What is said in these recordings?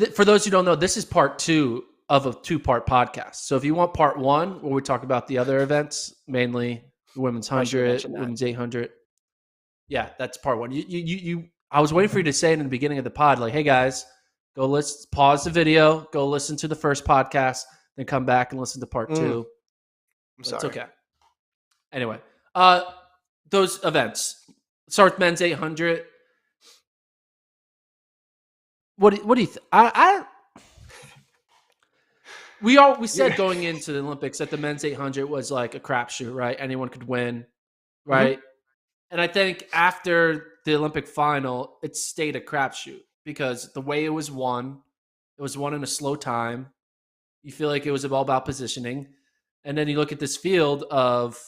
For those who don't know, this is part 2 of a 2-part podcast. So if you want part 1, where we talk about the other events, mainly the women's 100, women's 800. Yeah, that's part 1. I was waiting for you to say it in the beginning of the pod, like, hey guys, pause the video, go listen to the first podcast, then come back and listen to part 2. I'm sorry. It's okay. Anyway, those events. Start with men's 800. What do you think? We said going into the Olympics that the men's 800 was like a crapshoot, right? Anyone could win, right? Mm-hmm. And I think after the Olympic final, it stayed a crapshoot because the way it was won in a slow time. You feel like it was all about positioning. And then you look at this field of,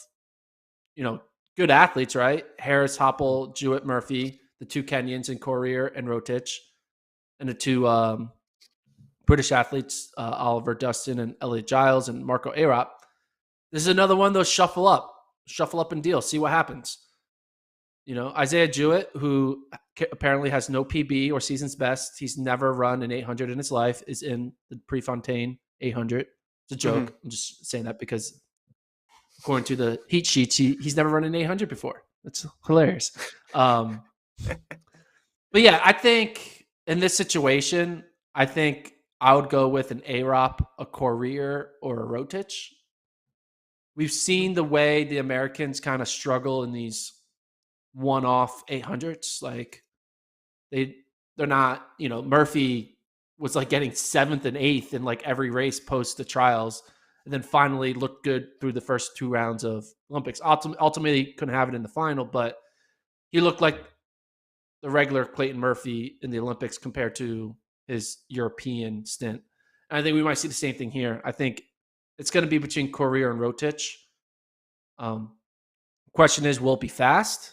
good athletes, right? Harris, Hoppel, Jewett, Murphy, the 2 Kenyans in Korir and Rotich, and the 2 British athletes, Oliver Dustin and Elliot Giles and Marco Arop. This is another one of those shuffle up and deal, see what happens. Isaiah Jewett, who apparently has no PB or season's best, he's never run an 800 in his life, is in the Prefontaine 800. It's a joke. Mm-hmm. I'm just saying that because according to the heat sheets, he's never run an 800 before. That's hilarious. But yeah, I think in this situation, I think I would go with an Arop, a Korir, or a Rotich. We've seen the way the Americans kind of struggle in these one-off 800s. Like they're not, Murphy was like getting 7th and 8th in like every race post the trials, and then finally looked good through the first 2 rounds of Olympics. Ultimately couldn't have it in the final, but he looked like the regular Clayton Murphy in the Olympics compared to his European stint. And I think we might see the same thing here. I think it's going to be between Korir and Rotich. Question is, will it be fast?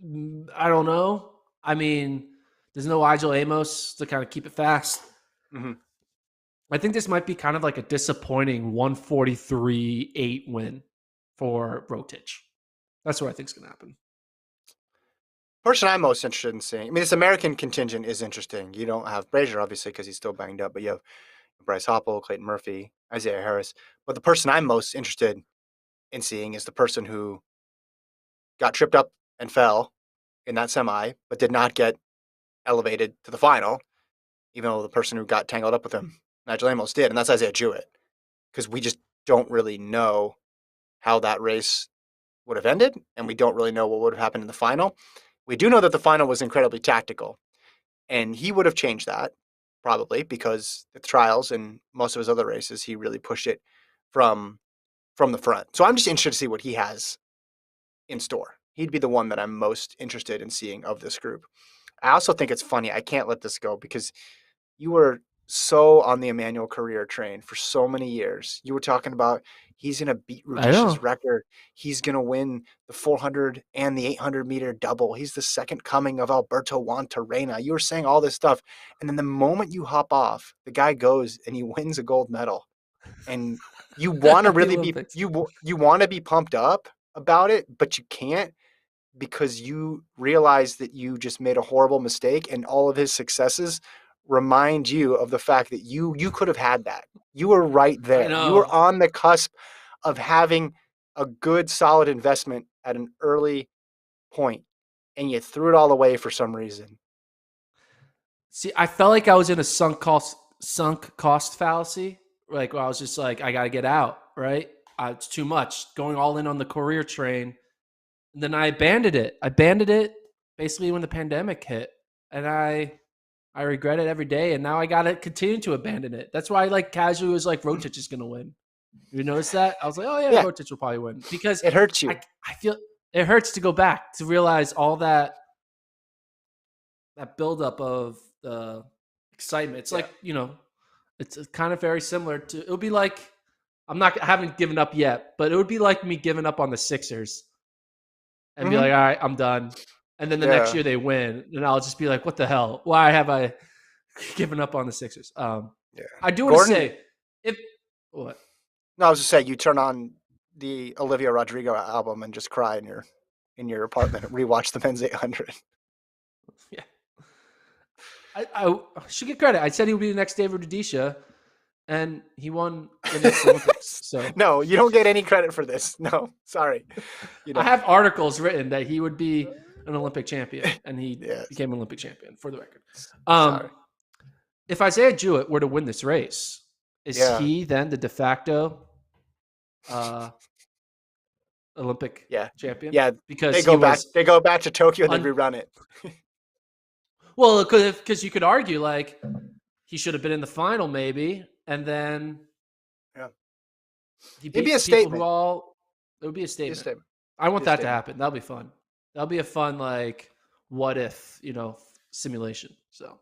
I don't know. I mean, there's no Igel Amos to kind of keep it fast. Mm-hmm. I think this might be kind of like a disappointing 143-8 win for Rotich. That's what I think is going to happen. Person I'm most interested in seeing, this American contingent is interesting. You don't have Brazier, obviously, because he's still banged up, but you have Bryce Hoppel, Clayton Murphy, Isaiah Harris. But the person I'm most interested in seeing is the person who got tripped up and fell in that semi, but did not get elevated to the final, even though the person who got tangled up with him, Nigel Amos, did, and that's Isaiah Jewett. Because we just don't really know how that race would have ended, and we don't really know what would have happened in the final. We do know that the final was incredibly tactical, and he would have changed that, probably, because the trials and most of his other races, he really pushed it from the front. So I'm just interested to see what he has in store. He'd be the one that I'm most interested in seeing of this group. I also think it's funny. I can't let this go because you were so on the Emmanuel career train for so many years. You were talking about he's going to beat Rutish's record. He's going to win the 400 and the 800 meter double. He's the second coming of Alberto Juan Terrena. You were saying all this stuff. And then the moment you hop off, the guy goes and he wins a gold medal. And you want to really be, you want to be pumped up about it, but you can't because you realize that you just made a horrible mistake, and all of his successes remind you of the fact that you could have had that. You were right there. You were on the cusp of having a good, solid investment at an early point, and you threw it all away for some reason. See, I felt like I was in a sunk cost fallacy. Like, where I was just like, I got to get out, right? It's too much. Going all in on the career train. And then I abandoned it basically when the pandemic hit. And I regret it every day, and now I got to continue to abandon it. That's why I casually was like, Rotich is going to win. You notice that? I was like, oh, yeah, Rotich will probably win. Because it hurts you. I feel it hurts to go back, to realize all that buildup of the excitement. It's like, it's kind of very similar to, it would be like, I haven't given up yet, but it would be like me giving up on the Sixers and be like, all right, I'm done. And then the next year they win, and I'll just be like, what the hell? Why have I given up on the Sixers? I do want to say, what? No, I was just saying, you turn on the Olivia Rodrigo album and just cry in your apartment and rewatch the men's 800. Yeah. I should get credit. I said he would be the next David Rudisha, and he won the next Olympics. So No, you don't get any credit for this. No, sorry. You I don't. have articles written that he would be an Olympic champion, and he Yes. became an Olympic champion, for the record. Sorry. If Isaiah Jewett were to win this race, is Yeah. he then the de facto Olympic Yeah. champion? Yeah. Because he was They go back to Tokyo and they rerun it. well, because you could argue like he should have been in the final maybe, and then Yeah. he It'd be beat a the people statement. who all. It would be a Be a statement. statement. I want Be a that to statement. happen. That'll be fun. That'll be a fun like what if simulation. So